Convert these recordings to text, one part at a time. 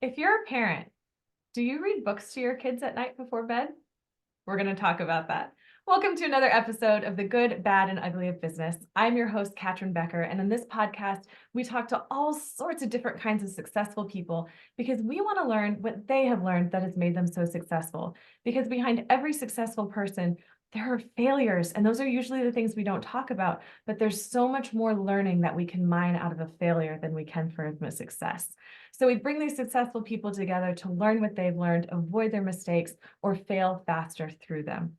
If you're a parent, do you read books to your kids at night before bed? We're going to talk about that. Welcome to another episode of The Good, Bad, and Ugly of Business. I'm your host, Katrin Becker, and in this podcast, we talk to all sorts of different kinds of successful people because we want to learn what they have learned that has made them so successful. Because behind every successful person, there are failures, and those are usually the things we don't talk about, but there's so much more learning that we can mine out of a failure than we can from a success. So we bring these successful people together to learn what they've learned, avoid their mistakes, or fail faster through them.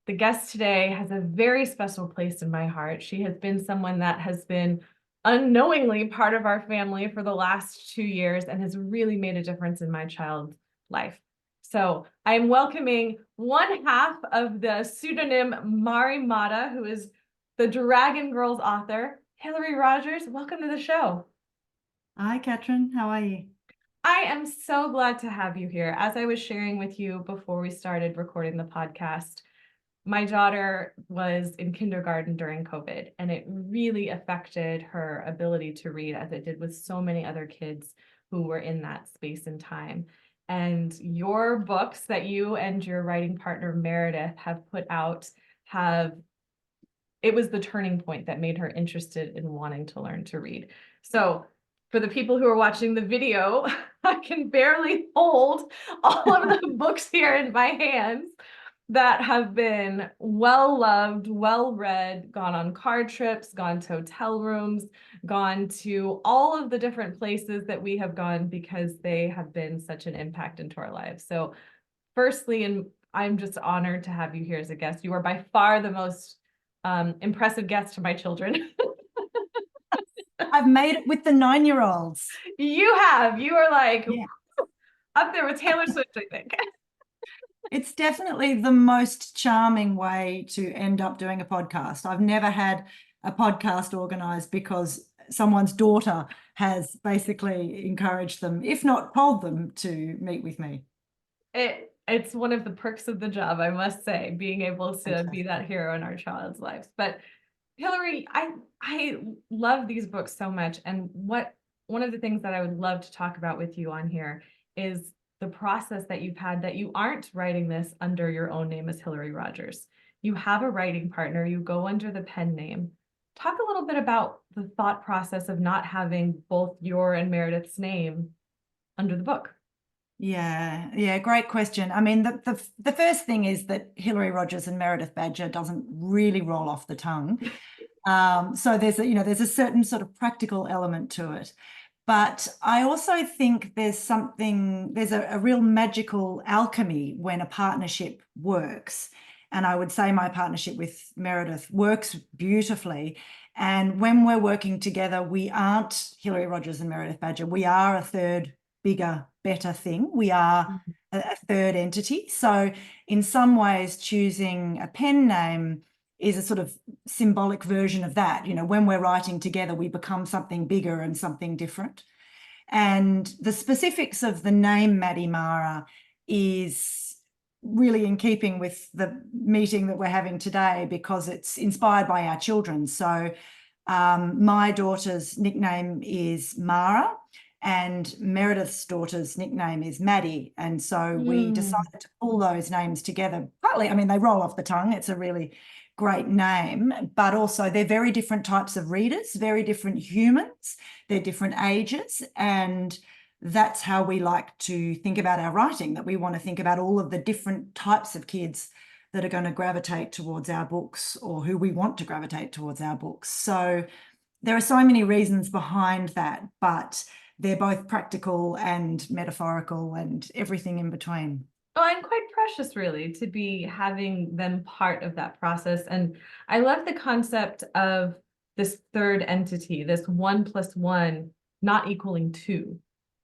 The guest today has a very special place in my heart. She has been someone that has been unknowingly part of our family for the last 2 years and has really made a difference in my child's life. So I'm welcoming one half of the pseudonym Maddy Mara, who is the Dragon Girls author, Hilary Rogers. Welcome to the show. Hi, Katrin. How are you? I am so glad to have you here. As I was sharing with you before we started recording the podcast, my daughter was in kindergarten during COVID, and it really affected her ability to read, as it did with so many other kids who were in that space and time. And your books that you and your writing partner, Meredith, have put out it was the turning point that made her interested in wanting to learn to read. So for the people who are watching the video, I can barely hold all of the books here in my hands that have been well loved, well read, gone on car trips, gone to hotel rooms, gone to all of the different places that we have gone because they have been such an impact into our lives. So firstly, and I'm just honored to have you here as a guest. You are by far the most impressive guest to my children. I've made it with the 9-year-olds. You have. You are like Yeah. up there with Taylor Swift, I think. It's definitely the most charming way to end up doing a podcast. I've never had a podcast organized because someone's daughter has basically encouraged them, if not told them, to meet with me. It's one of the perks of the job, I must say, being able to Fantastic. be that hero in our child's lives. But Hilary, I love these books so much. And one of the things that I would love to talk about with you on here is the process that you've had, that you aren't writing this under your own name as Hilary Rogers. You have a writing partner, you go under the pen name. Talk a little bit about the thought process of not having both your and Meredith's name under the book. Yeah, great question. I mean, the first thing is that Hilary Rogers and Meredith Badger doesn't really roll off the tongue. So there's a certain sort of practical element to it. But I also think there's a real magical alchemy when a partnership works. And I would say my partnership with Meredith works beautifully. And when we're working together, we aren't Hilary Rogers and Meredith Badger. We are a third, bigger, better thing. We are a third entity. So in some ways, choosing a pen name is a sort of symbolic version of that. You know, when we're writing together, we become something bigger and something different. And the specifics of the name Maddy Mara is really in keeping with the meeting that we're having today because it's inspired by our children. So my daughter's nickname is Mara, and Meredith's daughter's nickname is Maddy. And so we decided to pull those names together. Partly, I mean, they roll off the tongue. It's a really great name, but also they're very different types of readers, very different humans, they're different ages. And that's how we like to think about our writing, that we want to think about all of the different types of kids that are going to gravitate towards our books or who we want to gravitate towards our books. So there are so many reasons behind that, but they're both practical and metaphorical and everything in between. Oh, and quite precious, really, to be having them part of that process. And I love the concept of this third entity, this 1 + 1 not equaling 2.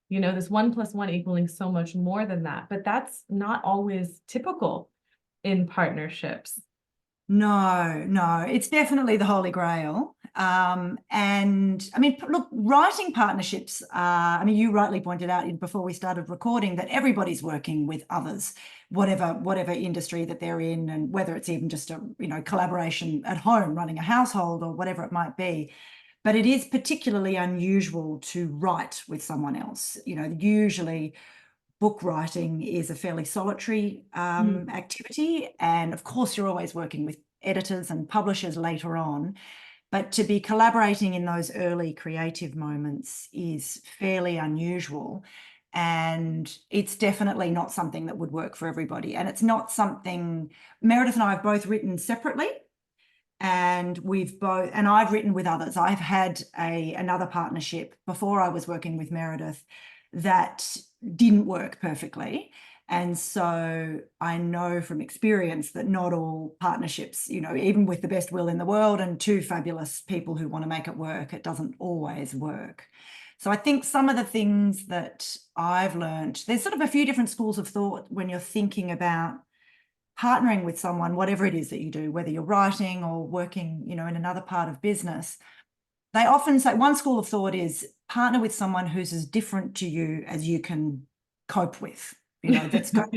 You know, this 1 + 1 equaling so much more than that. But that's not always typical in partnerships. No, it's definitely the Holy Grail. And I mean, look, writing partnerships, I mean, you rightly pointed out before we started recording that everybody's working with others, whatever industry that they're in, and whether it's even just a, collaboration at home, running a household or whatever it might be. but it is particularly unusual to write with someone else. Usually book writing is a fairly solitary activity. And of course, you're always working with editors and publishers later on. But to be collaborating in those early creative moments is fairly unusual. And it's definitely not something that would work for everybody. And it's not something, Meredith and I have both written separately. And I've written with others. I've had another partnership before I was working with Meredith that didn't work perfectly. And so I know from experience that not all partnerships, even with the best will in the world and two fabulous people who want to make it work, it doesn't always work. So I think some of the things that I've learned, there's sort of a few different schools of thought when you're thinking about partnering with someone, whatever it is that you do, whether you're writing or working, in another part of business. They often say one school of thought is partner with someone who's as different to you as you can cope with, that's got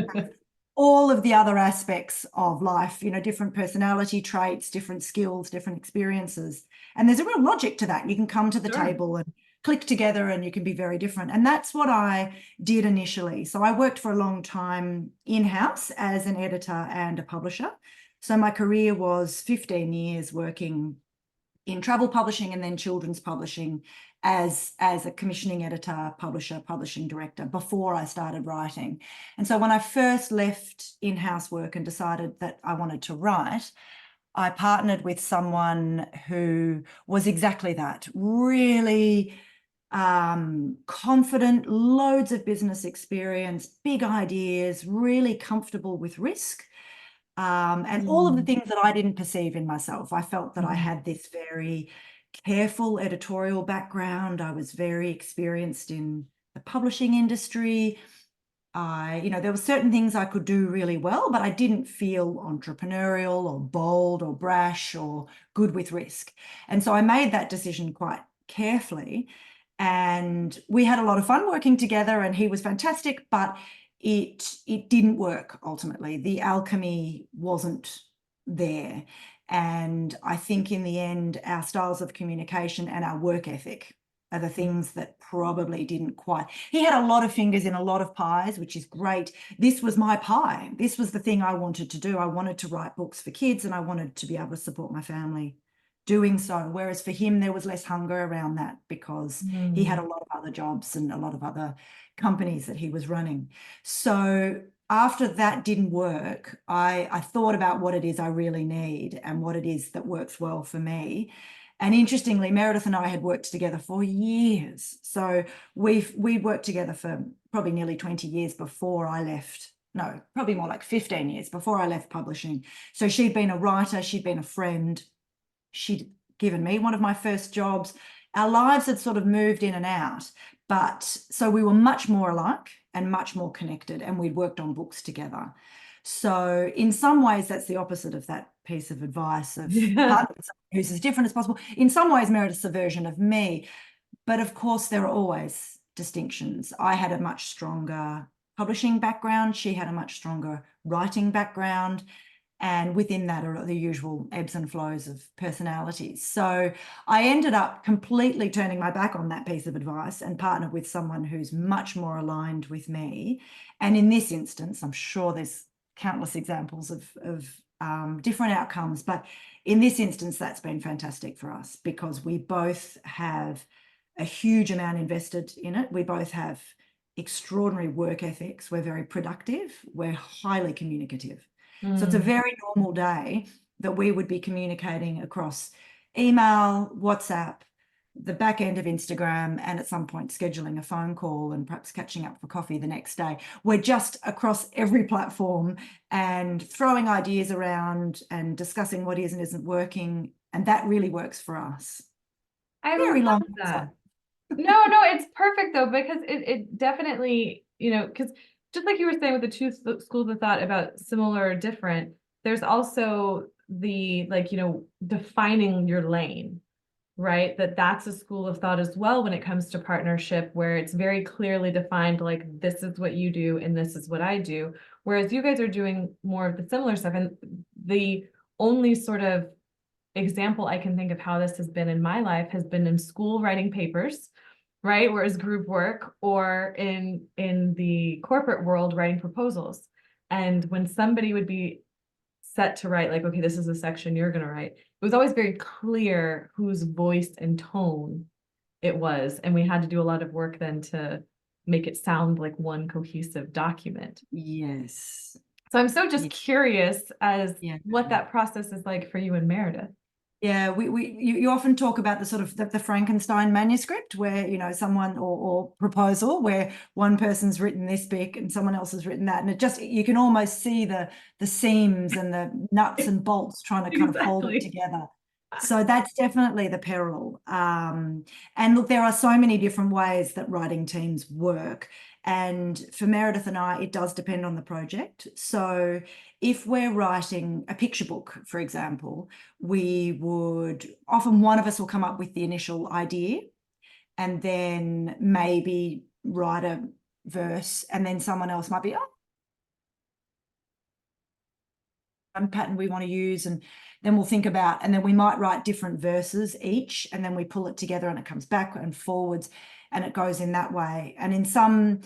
all of the other aspects of life, different personality traits, different skills, different experiences. And there's a real logic to that. You can come to the table and click together and you can be very different. And that's what I did initially. So I worked for a long time in-house as an editor and a publisher. So my career was 15 years working in travel publishing and then children's publishing as a commissioning editor, publisher, publishing director before I started writing. And so when I first left in-house work and decided that I wanted to write, I partnered with someone who was exactly that, really confident, loads of business experience, big ideas, really comfortable with risk. And all of the things that I didn't perceive in myself. I felt that I had this very careful editorial background. I was very experienced in the publishing industry. There were certain things I could do really well, but I didn't feel entrepreneurial or bold or brash or good with risk. And so I made that decision quite carefully. And we had a lot of fun working together and he was fantastic, but it didn't work ultimately. The alchemy wasn't there. And I think in the end, our styles of communication and our work ethic are the things that probably didn't quite. He had a lot of fingers in a lot of pies, which is great. This was my pie. This was the thing I wanted to do. I wanted to write books for kids and I wanted to be able to support my family doing so. Whereas for him, there was less hunger around that because he had a lot of other jobs and a lot of other companies that he was running. So after that didn't work, I thought about what it is I really need and what it is that works well for me. And interestingly, Meredith and I had worked together for years. So we worked together for probably nearly 20 years before I left. No, probably more like 15 years before I left publishing. So she'd been a writer, she'd been a friend. She'd given me one of my first jobs. Our lives had sort of moved in and out, but so we were much more alike and much more connected, and we'd worked on books together. So in some ways, that's the opposite of that piece of advice of partner with someone who's as different as possible. In some ways, Meredith's a version of me, but of course, there are always distinctions. I had a much stronger publishing background. She had a much stronger writing background. And within that are the usual ebbs and flows of personalities. So I ended up completely turning my back on that piece of advice and partnered with someone who's much more aligned with me. And in this instance, I'm sure there's countless examples of different outcomes, but in this instance, that's been fantastic for us because we both have a huge amount invested in it. We both have extraordinary work ethics. We're very productive. We're highly communicative. So it's a very normal day that we would be communicating across email, WhatsApp, the back end of Instagram, and at some point scheduling a phone call and perhaps catching up for coffee the next day. We're just across every platform and throwing ideas around and discussing what is and isn't working. And that really works for us. I Very love long that. No, it's perfect though, because it definitely, because just like you were saying with the two schools of thought about similar or different, there's also the defining your lane, right? That's a school of thought as well when it comes to partnership, where it's very clearly defined, like this is what you do and this is what I do. Whereas you guys are doing more of the similar stuff, and the only sort of example I can think of how this has been in my life has been in school writing papers, right? Whereas group work, or in the corporate world writing proposals. And when somebody would be set to write, like, okay, this is the section you're going to write, it was always very clear whose voice and tone it was. And we had to do a lot of work then to make it sound like one cohesive document. Yes. So I'm so just Yeah. curious as Yeah. what that process is like for you and Meredith. Yeah, you often talk about the sort of the Frankenstein manuscript where, someone or proposal where one person's written this bit and someone else has written that. And it just, you can almost see the seams and the nuts and bolts trying to kind of hold it Exactly. together. So that's definitely the peril. And look, there are so many different ways that writing teams work. And for Meredith and I, it does depend on the project. So if we're writing a picture book, for example, we would often, one of us will come up with the initial idea and then maybe write a verse, and then someone else might be, oh, one pattern we want to use, and then we'll think about, and then we might write different verses each, and then we pull it together and it comes back and forwards and it goes in that way. And in some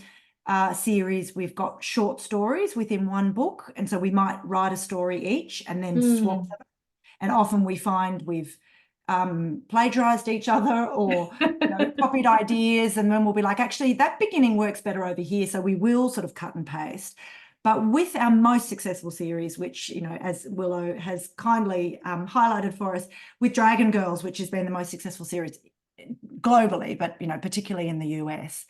series, we've got short stories within one book, and so we might write a story each and then swap them. And often we find we've plagiarized each other or copied ideas, and then we'll be like, actually, that beginning works better over here. So we will sort of cut and paste. But with our most successful series, which, as Willow has kindly highlighted for us, with Dragon Girls, which has been the most successful series globally, but, particularly in the US,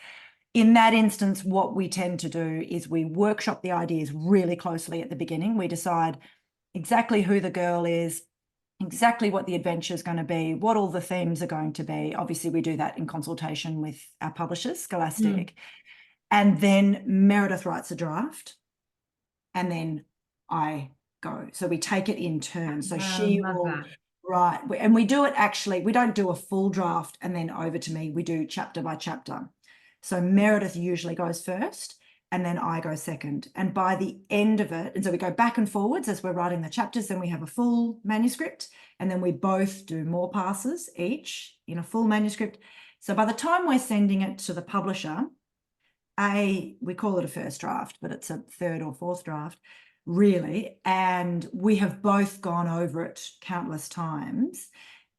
in that instance, what we tend to do is we workshop the ideas really closely at the beginning. We decide exactly who the girl is, exactly what the adventure is going to be, what all the themes are going to be. Obviously, we do that in consultation with our publishers, Scholastic. And then Meredith writes a draft, and then I go. So we take it in turn. So she will write, and we do it actually, we don't do a full draft and then over to me. We do chapter by chapter. So Meredith usually goes first, and then I go second. And by the end of it, and so we go back and forwards as we're writing the chapters, then we have a full manuscript, and then we both do more passes each in a full manuscript. So by the time we're sending it to the publisher, we call it a first draft, but it's a third or fourth draft, really. And we have both gone over it countless times.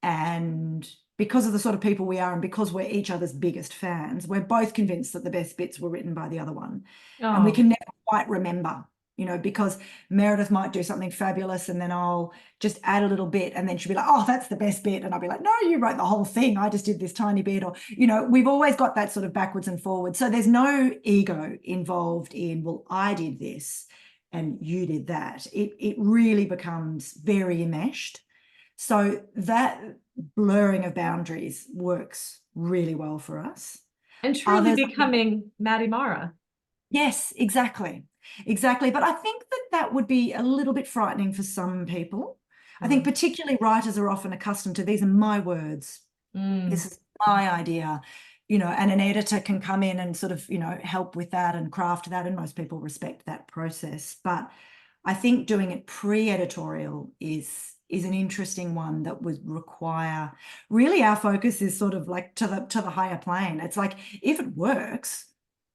And because of the sort of people we are, and because we're each other's biggest fans, we're both convinced that the best bits were written by the other one. And we can never quite remember, because Meredith might do something fabulous and then I'll just add a little bit, and then she'll be like, oh, that's the best bit. And I'll be like, no, you wrote the whole thing. I just did this tiny bit. Or, we've always got that sort of backwards and forwards. So there's no ego involved in, well, I did this and you did that. It really becomes very enmeshed. So that blurring of boundaries works really well for us. And truly becoming Maddy Mara. Yes, exactly. Exactly. But I think that would be a little bit frightening for some people. I think particularly writers are often accustomed to, these are my words. This is my idea, and an editor can come in and sort of, help with that and craft that. And most people respect that process. But I think doing it pre-editorial is an interesting one that would require, really our focus is sort of like to the higher plane. It's like, if it works,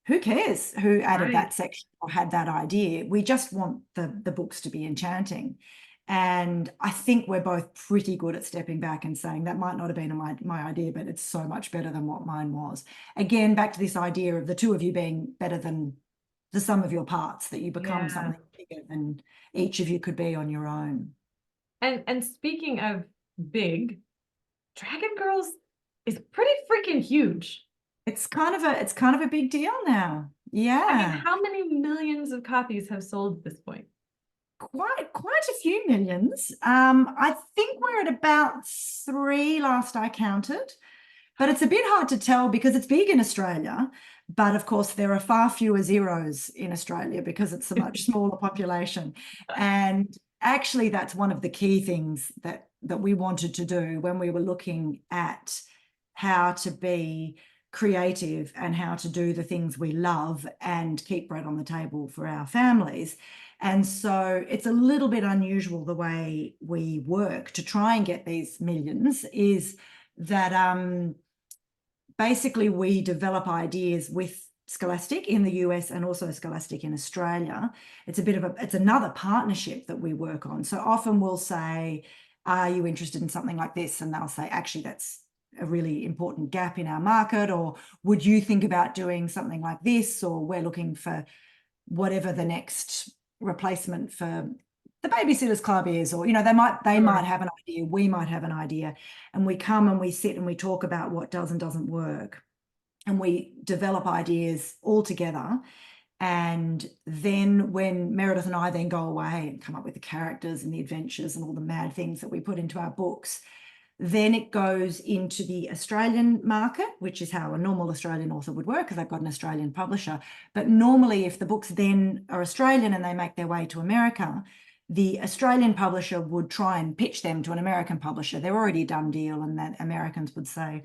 who cares who added that section or had that idea? We just want the books to be enchanting. And I think we're both pretty good at stepping back and saying that might not have been my idea, but it's so much better than what mine was. Again, back to this idea of the two of you being better than the sum of your parts, that you become something bigger than each of you could be on your own. And speaking of big, Dragon Girls is pretty freaking huge. It's kind of a big deal now. Yeah. I mean, how many millions of copies have sold at this point? Quite a few millions. I think we're at about 3 last I counted, but it's a bit hard to tell because it's big in Australia. But of course, there are far fewer zeros in Australia because it's a much smaller population. And actually, that's one of the key things that we wanted to do when we were looking at how to be creative and how to do the things we love and keep bread on the table for our families. And so it's a little bit unusual the way we work to try and get these millions, is that basically we develop ideas with Scholastic in the US and also Scholastic in Australia. It's another partnership that we work on. So often we'll say, are you interested in something like this? And they'll say, actually, that's a really important gap in our market, or would you think about doing something like this? Or we're looking for whatever the next replacement for the Babysitters Club is, or, they might have an idea, we might have an idea, and we come and we sit and we talk about what does and doesn't work, and we develop ideas all together. And then when Meredith and I then go away and come up with the characters and the adventures and all the mad things that we put into our books, then it goes into the Australian market, which is how a normal Australian author would work, because they've got an Australian publisher. But normally, if the books then are Australian and they make their way to America, the Australian publisher would try and pitch them to an American publisher. They're already a done deal, and that Americans would say,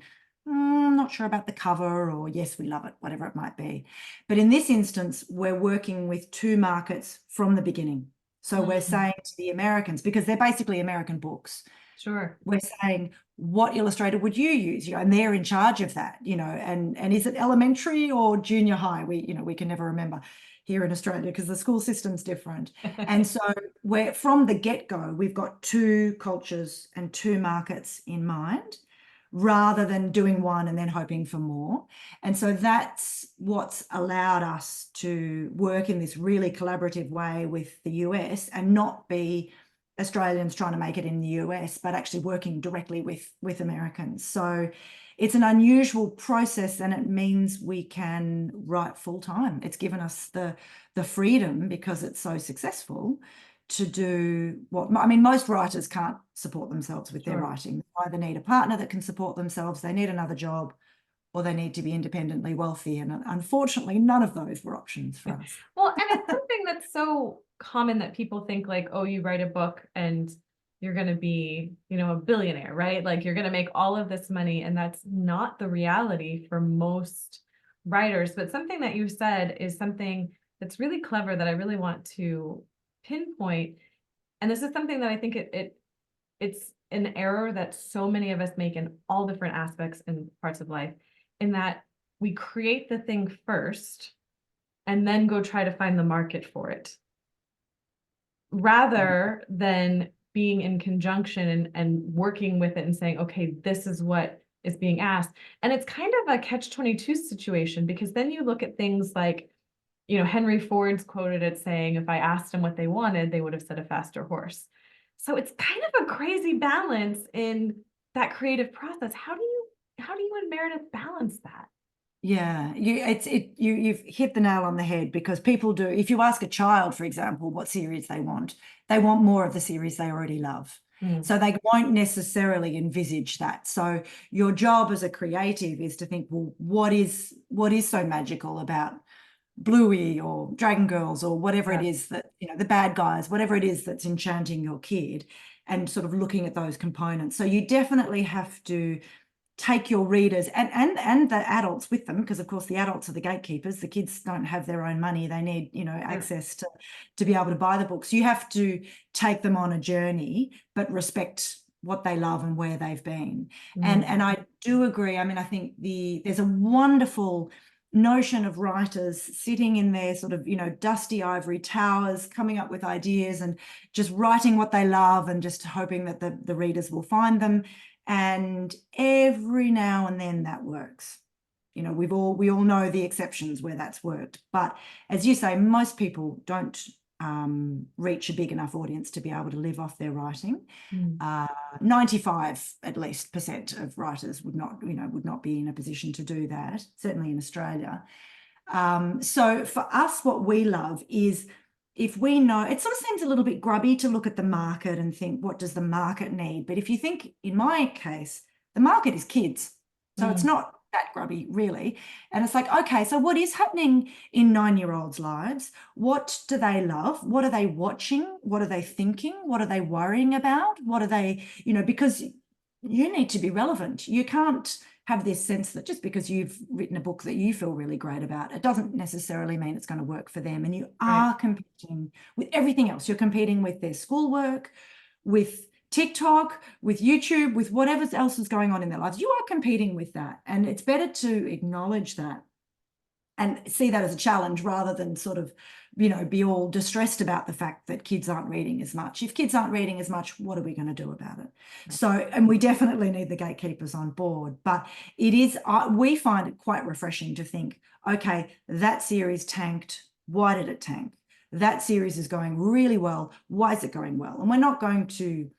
I'm not sure about the cover, or yes, we love it, whatever it might be. But in this instance, we're working with two markets from the beginning. So we're saying to the Americans, because they're basically American books, Sure. we're saying, what illustrator would you use? And they're in charge of that, and is it elementary or junior high? We can never remember here in Australia because the school system's different. And so we're from the get-go, we've got two cultures and two markets in mind, rather than doing one and then hoping for more. And so that's what's allowed us to work in this really collaborative way with the US and not be Australians trying to make it in the US, but actually working directly with Americans. So it's an unusual process, and it means we can write full time. It's given us the freedom, because it's so successful, to do most writers can't support themselves with their writing. They either need a partner that can support themselves, they need another job, or they need to be independently wealthy. And unfortunately, none of those were options for us. Well, and it's something that's so common that people think like, oh, you write a book and you're going to be, a billionaire, right? Like you're going to make all of this money. And that's not the reality for most writers. But something that you said is something that's really clever that I really want to pinpoint. And this is something that I think it's an error that so many of us make in all different aspects and parts of life, in that we create the thing first and then go try to find the market for it, rather than being in conjunction and working with it and saying, okay, this is what is being asked. And it's kind of a catch-22 situation, because then you look at things like, Henry Ford's quoted as saying, if I asked them what they wanted, they would have said a faster horse. So it's kind of a crazy balance in that creative process. How do you and Meredith balance that? Yeah, you've hit the nail on the head, because people do. If you ask a child, for example, what series they want more of the series they already love. So they won't necessarily envisage that. So your job as a creative is to think, well, what is so magical about Bluey or Dragon Girls or whatever it is that, the bad guys, whatever it is that's enchanting your kid, and sort of looking at those components. So you definitely have to take your readers and the adults with them, because of course the adults are the gatekeepers. The kids don't have their own money. They need, access to be able to buy the books. You have to take them on a journey, but respect what they love and where they've been. And I do agree. I think there's a wonderful notion of writers sitting in their sort of, dusty ivory towers, coming up with ideas and just writing what they love and just hoping that the readers will find them. And every now and then that works. We all know the exceptions where that's worked. But as you say, most people don't reach a big enough audience to be able to live off their writing. 95 at least % of writers would not be in a position to do that, certainly in Australia. So for us, what we love is, if we know, it sort of seems a little bit grubby to look at the market and think, what does the market need? But if you think, in my case, the market is kids. So it's not that grubby, really. And it's like, okay, so what is happening in 9-year-olds' lives? What do they love? What are they watching? What are they thinking? What are they worrying about? What are they, because you need to be relevant. You can't have this sense that just because you've written a book that you feel really great about, it doesn't necessarily mean it's going to work for them. And you are competing with everything else. You're competing with their schoolwork, with TikTok, with YouTube, with whatever else is going on in their lives. You are competing with that. And it's better to acknowledge that and see that as a challenge rather than sort of, be all distressed about the fact that kids aren't reading as much. If kids aren't reading as much, what are we going to do about it? So, and we definitely need the gatekeepers on board, but it is, we find it quite refreshing to think, okay, that series tanked. Why did it tank? That series is going really well. Why is it going well? And we're not going to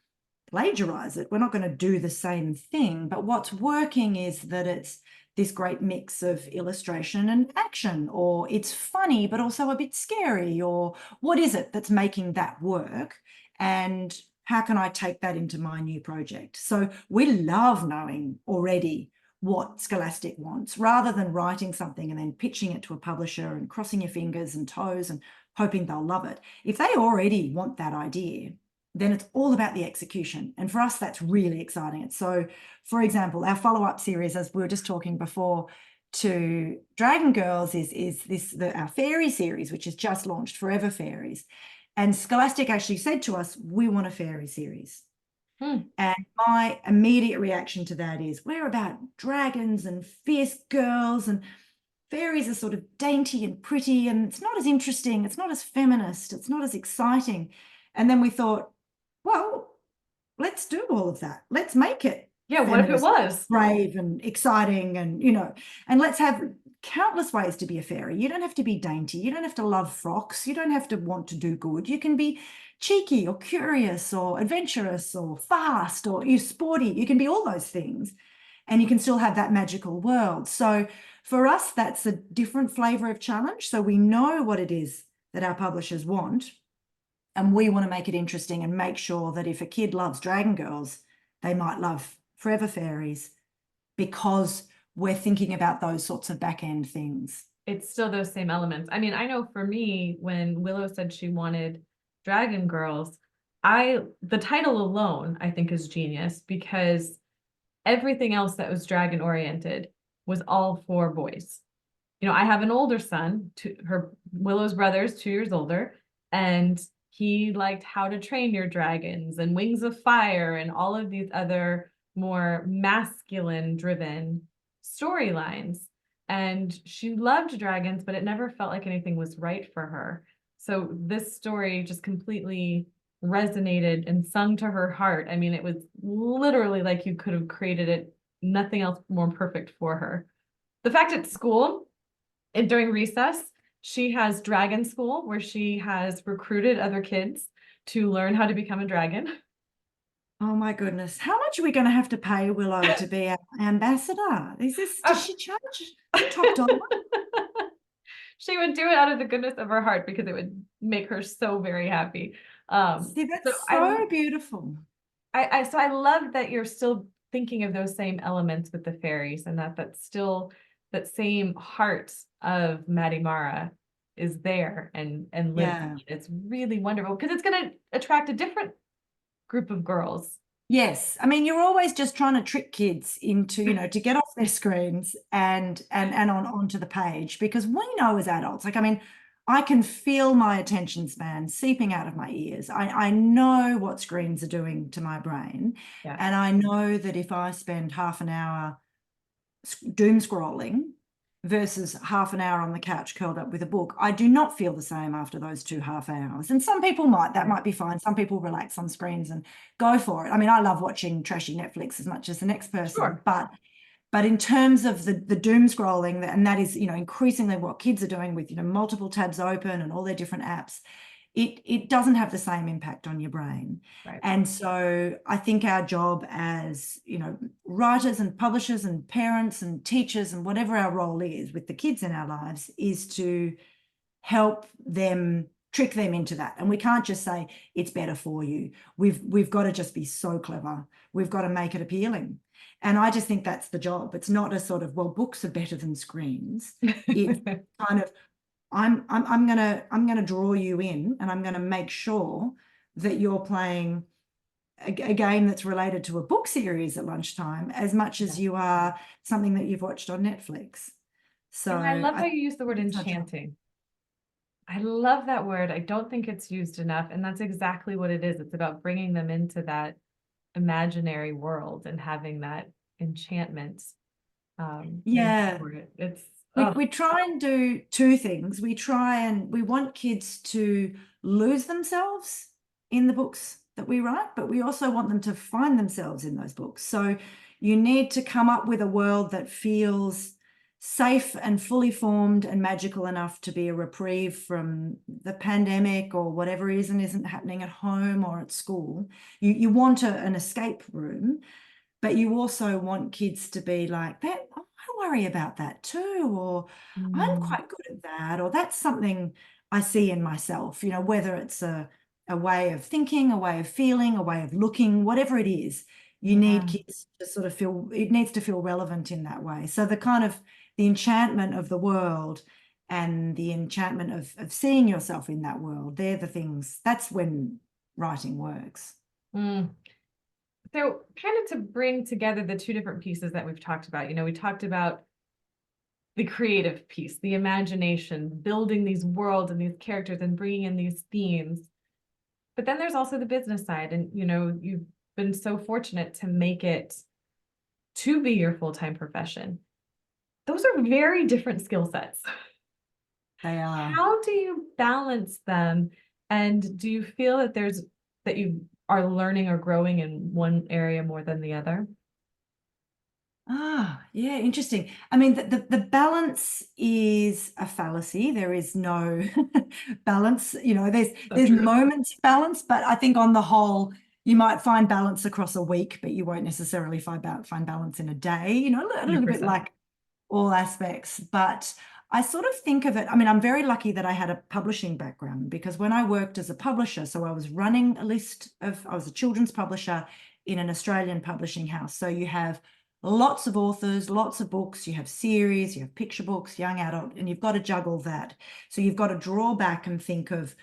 plagiarize it. We're not going to do the same thing, but what's working is that it's this great mix of illustration and action, or it's funny, but also a bit scary, or what is it that's making that work? And how can I take that into my new project? So we love knowing already what Scholastic wants, rather than writing something and then pitching it to a publisher and crossing your fingers and toes and hoping they'll love it. If they already want that idea, then it's all about the execution. And for us, that's really exciting. So, for example, our follow-up series, as we were just talking before, to Dragon Girls is our fairy series, which is just launched, Forever Fairies. And Scholastic actually said to us, we want a fairy series. And my immediate reaction to that is, we're about dragons and fierce girls, and fairies are sort of dainty and pretty, and it's not as interesting, it's not as feminist, it's not as exciting. And then we thought, well, let's do all of that. Let's make it. Yeah, what if it was brave and exciting, and and let's have countless ways to be a fairy. You don't have to be dainty. You don't have to love frocks. You don't have to want to do good. You can be cheeky or curious or adventurous or fast or you're sporty. You can be all those things, and you can still have that magical world. So for us, that's a different flavor of challenge. So we know what it is that our publishers want, and we want to make it interesting and make sure that if a kid loves Dragon Girls, they might love Forever Fairies, because we're thinking about those sorts of back end things. It's still those same elements. I mean, I know for me, when Willow said she wanted Dragon Girls, the title alone, I think, is genius, because everything else that was dragon oriented was all for boys. I have an older son, Willow's brother's 2 years older, and he liked How to Train Your Dragons and Wings of Fire and all of these other more masculine driven storylines. And she loved dragons, but it never felt like anything was right for her. So this story just completely resonated and sung to her heart. I mean, it was literally like you could have created it, nothing else more perfect for her. The fact at school, and during recess, she has dragon school where she has recruited other kids to learn how to become a dragon. Oh my goodness. How much are we going to have to pay Willow to be our ambassador? Does she charge top dollar? She would do it out of the goodness of her heart because it would make her so very happy. See, that's so beautiful. So I love that you're still thinking of those same elements with the fairies, and that's still that same heart of Maddy Mara is there and lives. Yeah. It's really wonderful because it's going to attract a different group of girls. Yes. I mean, you're always just trying to trick kids into, to get off their screens and onto the page, because we know as adults, like, I mean, I can feel my attention span seeping out of my ears. I know what screens are doing to my brain. Yeah. And I know that if I spend half an hour doom scrolling versus half an hour on the couch curled up with a book, I do not feel the same after those 2 half hours. And some people that might be fine. Some people relax on screens and go for it. I mean, I love watching trashy Netflix as much as the next person, Sure. But in terms of the doom scrolling, and that is, increasingly what kids are doing with, multiple tabs open and all their different apps, it doesn't have the same impact on your brain. Right. And so I think our job as, writers and publishers and parents and teachers and whatever our role is with the kids in our lives is to help them, trick them into that. And we can't just say it's better for you. We've got to just be so clever. We've got to make it appealing. And I just think that's the job. It's not a sort of, well, books are better than screens. It's kind of, I'm gonna draw you in, and I'm gonna make sure that you're playing a game that's related to a book series at lunchtime as much as you are something that you've watched on Netflix. So And I love how you use the word it's such a- enchanting. I love that word. I don't think it's used enough. And that's exactly what it is. It's about bringing them into that imaginary world and having that enchantment Yeah. for it. It's, We try and do two things. We want kids to lose themselves in the books that we write, but we also want them to find themselves in those books. So you need to come up with a world that feels safe and fully formed and magical enough to be a reprieve from the pandemic or whatever is and isn't happening at home or at school. You want an escape room, but you also want kids to be like that. I worry about that too, or I'm quite good at that, or that's something I see in myself, whether it's a way of thinking, a way of feeling, a way of looking, whatever it is, you need kids to sort of feel, it needs to feel relevant in that way. So the enchantment of the world and the enchantment of seeing yourself in that world, they're the things, that's when writing works. So kind of to bring together the two different pieces that we've talked about, we talked about the creative piece, the imagination, building these worlds and these characters and bringing in these themes. But then there's also the business side. And, you've been so fortunate to make it to be your full-time profession. Those are very different skill sets. They are. How do you balance them? And do you feel that you are learning or growing in one area more than the other? Yeah, interesting. I mean, the balance is a fallacy. There is no balance. There's true. moments of balance, but I think on the whole, you might find balance across a week, but you won't necessarily find balance in a day. A little bit 100%. like all aspects. But I sort of think of it. I mean, I'm very lucky that I had a publishing background, because when I worked as a publisher, so I was running I was a children's publisher in an Australian publishing house. So you have lots of authors, lots of books, you have series, you have picture books, young adult, and you've got to juggle that. So you've got to draw back and think of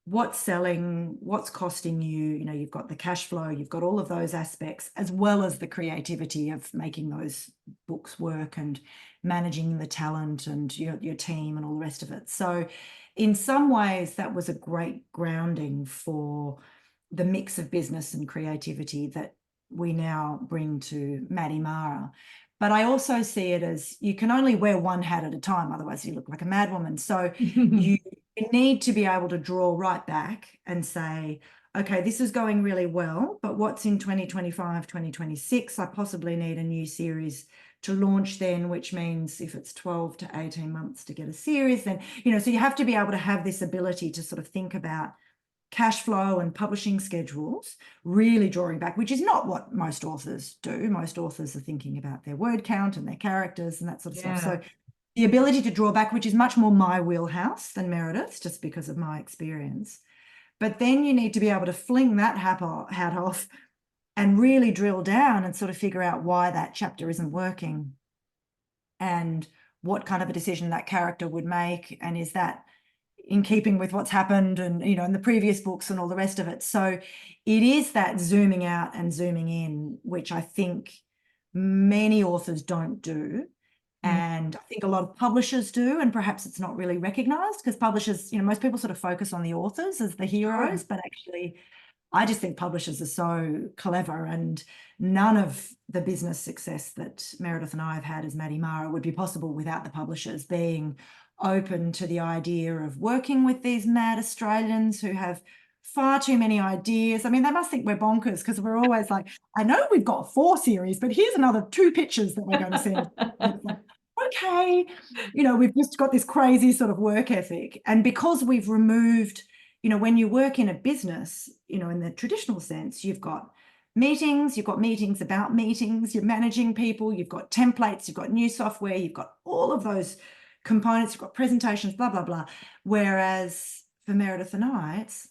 what's selling, what's costing you, you've got the cash flow, you've got all of those aspects, as well as the creativity of making those books work and managing the talent and your team and all the rest of it. So in some ways, that was a great grounding for the mix of business and creativity that we now bring to Maddy Mara. But I also see it as you can only wear one hat at a time, otherwise you look like a madwoman. So you need to be able to draw right back and say, okay, this is going really well, but what's in 2025, 2026? I possibly need a new series to launch then, which means if it's 12 to 18 months to get a series, then, so you have to be able to have this ability to sort of think about cash flow and publishing schedules, really drawing back, which is not what most authors do. Most authors are thinking about their word count and their characters and that sort of stuff. So the ability to draw back, which is much more my wheelhouse than Meredith's, just because of my experience. But then you need to be able to fling that hat off and really drill down and sort of figure out why that chapter isn't working and what kind of a decision that character would make, and is that in keeping with what's happened and, in the previous books and all the rest of it. So it is that zooming out and zooming in, which I think many authors don't do. And I think a lot of publishers do, and perhaps it's not really recognized, because publishers, most people sort of focus on the authors as the heroes, but actually I just think publishers are so clever, and none of the business success that Meredith and I have had as Maddy Mara would be possible without the publishers being open to the idea of working with these mad Australians who have far too many ideas. I mean, they must think we're bonkers, because we're always like, I know we've got 4 series, but here's another 2 pitches that we're going to send. Like, okay, we've just got this crazy sort of work ethic. And because we've removed, when you work in a business, in the traditional sense, you've got meetings about meetings, you're managing people, you've got templates, you've got new software, you've got all of those components, you've got presentations, blah, blah, blah. Whereas for Meredith and I, it's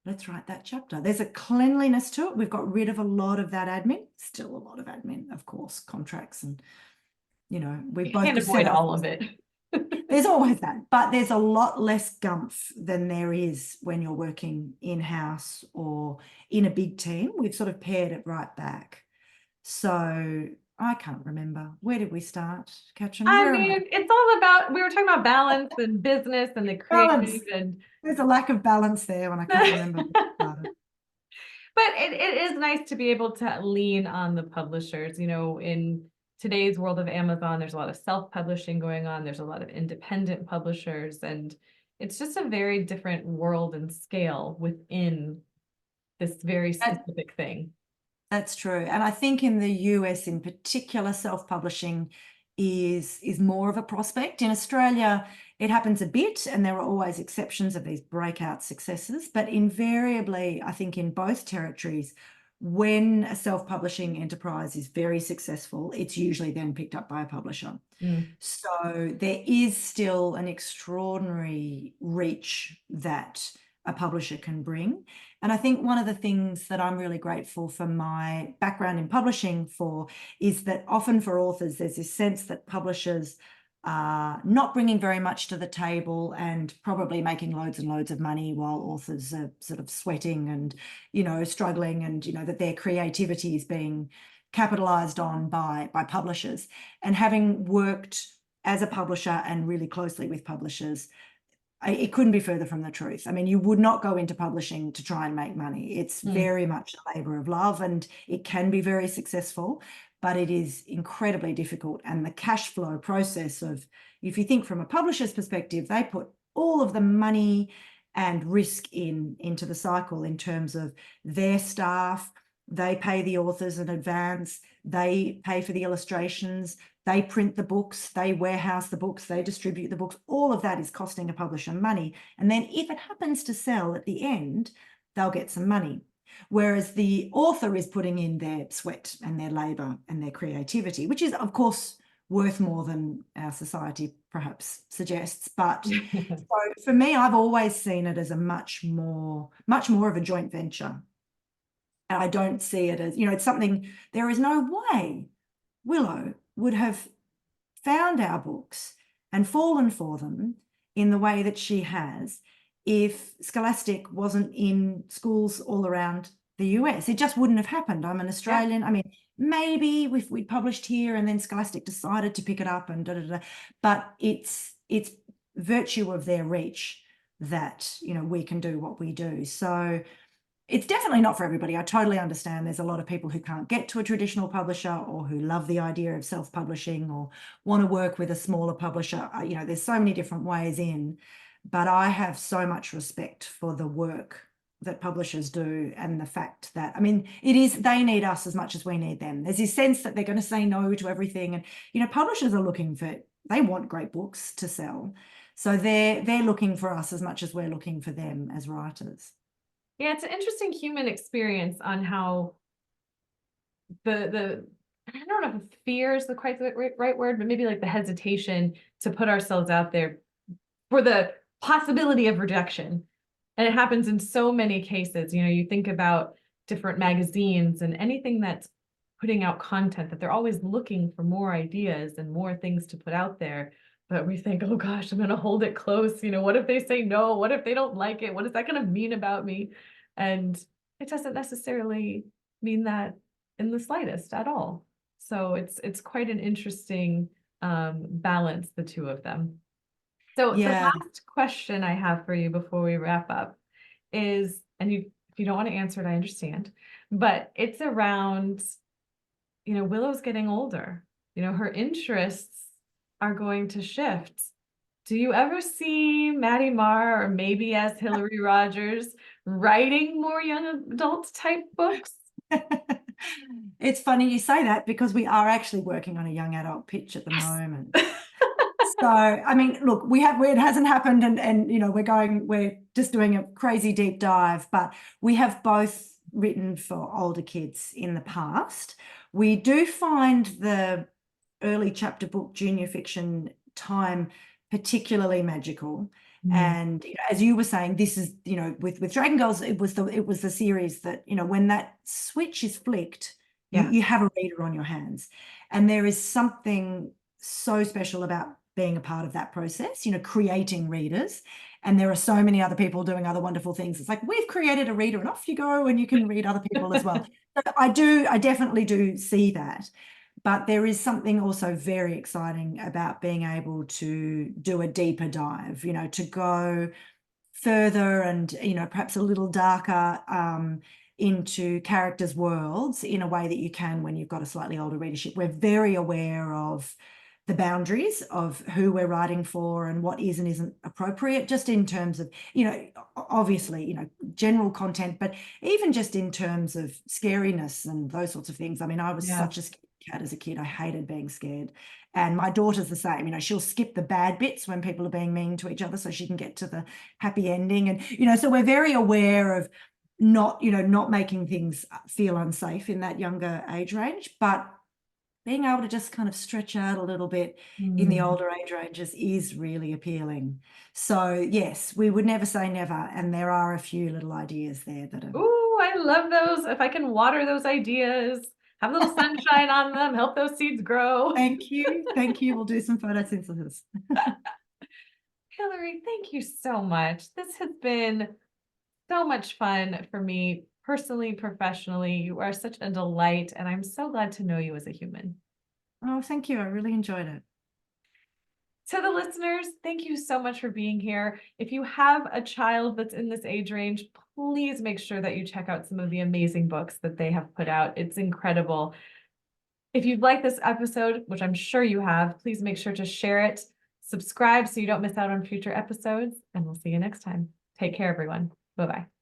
let's write that chapter. There's a cleanliness to it. We've got rid of a lot of that admin, still a lot of admin, of course, contracts, and, we've both can't avoid all of it. there's always that, but there's a lot less gumph than there is when you're working in-house or in a big team. We've sort of pared it right back. So I can't remember. Where did we start, Katrin? I Where am I? mean, it's all about, we were talking about balance and business and the Balance. creative and There's a lack of balance there when I can't remember. but it is nice to be able to lean on the publishers. In today's world of Amazon, there's a lot of self-publishing going on. There's a lot of independent publishers, and it's just a very different world and scale within this very specific thing. That's true. And I think in the US in particular, self-publishing is more of a prospect. In Australia, it happens a bit, and there are always exceptions of these breakout successes. But invariably, I think in both territories, when a self-publishing enterprise is very successful, it's usually then picked up by a publisher. So there is still an extraordinary reach that a publisher can bring. And I think one of the things that I'm really grateful for my background in publishing for is that often for authors, there's this sense that publishers are not bringing very much to the table and probably making loads and loads of money while authors are sort of sweating and, struggling, and, that their creativity is being capitalized on by publishers. And having worked as a publisher and really closely with publishers, it couldn't be further from the truth. I mean, you would not go into publishing to try and make money. It's very much a labor of love, and it can be very successful, but it is incredibly difficult. And the cash flow process of, if you think from a publisher's perspective, they put all of the money and risk into the cycle in terms of their staff. They pay the authors in advance. They pay for the illustrations. They print the books, they warehouse the books, they distribute the books. All of that is costing a publisher money. And then if it happens to sell at the end, they'll get some money. Whereas the author is putting in their sweat and their labor and their creativity, which is, of course, worth more than our society perhaps suggests. But so for me, I've always seen it as a much more of a joint venture. And I don't see it as, it's something, there is no way Willow would have found our books and fallen for them in the way that she has if Scholastic wasn't in schools all around the US. It just wouldn't have happened. I'm an Australian. Yeah. I mean, maybe if we'd published here and then Scholastic decided to pick it up and but it's virtue of their reach that, we can do what we do. So it's definitely not for everybody. I totally understand. There's a lot of people who can't get to a traditional publisher, or who love the idea of self-publishing, or want to work with a smaller publisher. There's so many different ways in, but I have so much respect for the work that publishers do, and the fact that, I mean, they need us as much as we need them. There's this sense that they're going to say no to everything. And, publishers are they want great books to sell. So they're looking for us as much as we're looking for them as writers. Yeah, it's an interesting human experience on how the I don't know if fear is quite the right word, but maybe like the hesitation to put ourselves out there for the possibility of rejection. And it happens in so many cases. You think about different magazines and anything that's putting out content, that they're always looking for more ideas and more things to put out there. But we think, oh gosh, I'm going to hold it close. What if they say no? What if they don't like it? What is that going to mean about me? And it doesn't necessarily mean that in the slightest at all. So it's quite an interesting balance, the two of them. So the last question I have for you before we wrap up is, and if you don't want to answer it, I understand, but it's around, Willow's getting older. Her interests are going to shift. Do you ever see Maddy Mara, or maybe as Hilary Rogers, writing more young adult type books? It's funny you say that, because we are actually working on a young adult pitch at the moment. So, I mean, look, it hasn't happened, and we're just doing a crazy deep dive, but we have both written for older kids in the past. We do find the early chapter book junior fiction time particularly magical. And as you were saying, this is, with Dragon Girls, it was the series that, when that switch is flicked, you have a reader on your hands. And there is something so special about being a part of that process, creating readers. And there are so many other people doing other wonderful things. It's like, we've created a reader and off you go, and you can read other people as well. So I definitely do see that. But there is something also very exciting about being able to do a deeper dive, to go further and, perhaps a little darker into characters' worlds in a way that you can when you've got a slightly older readership. We're very aware of the boundaries of who we're writing for and what is and isn't appropriate, just in terms of, obviously, general content, but even just in terms of scariness and those sorts of things. I mean, I was such a scaredy cat as a kid. I hated being scared. And my daughter's the same. She'll skip the bad bits when people are being mean to each other so she can get to the happy ending. And, so we're very aware of not making things feel unsafe in that younger age range, but being able to just kind of stretch out a little bit in the older age ranges is really appealing. So yes, we would never say never. And there are a few little ideas there that are. Ooh, I love those. If I can water those ideas, have a little sunshine on them, help those seeds grow. Thank you. Thank you. We'll do some photosynthesis. Hilary, thank you so much. This has been so much fun for me personally, professionally. You are such a delight, and I'm so glad to know you as a human. Oh, thank you. I really enjoyed it. To the listeners, thank you so much for being here. If you have a child that's in this age range, please make sure that you check out some of the amazing books that they have put out. It's incredible. If you've liked this episode, which I'm sure you have, please make sure to share it, subscribe so you don't miss out on future episodes, and we'll see you next time. Take care, everyone. Bye-bye.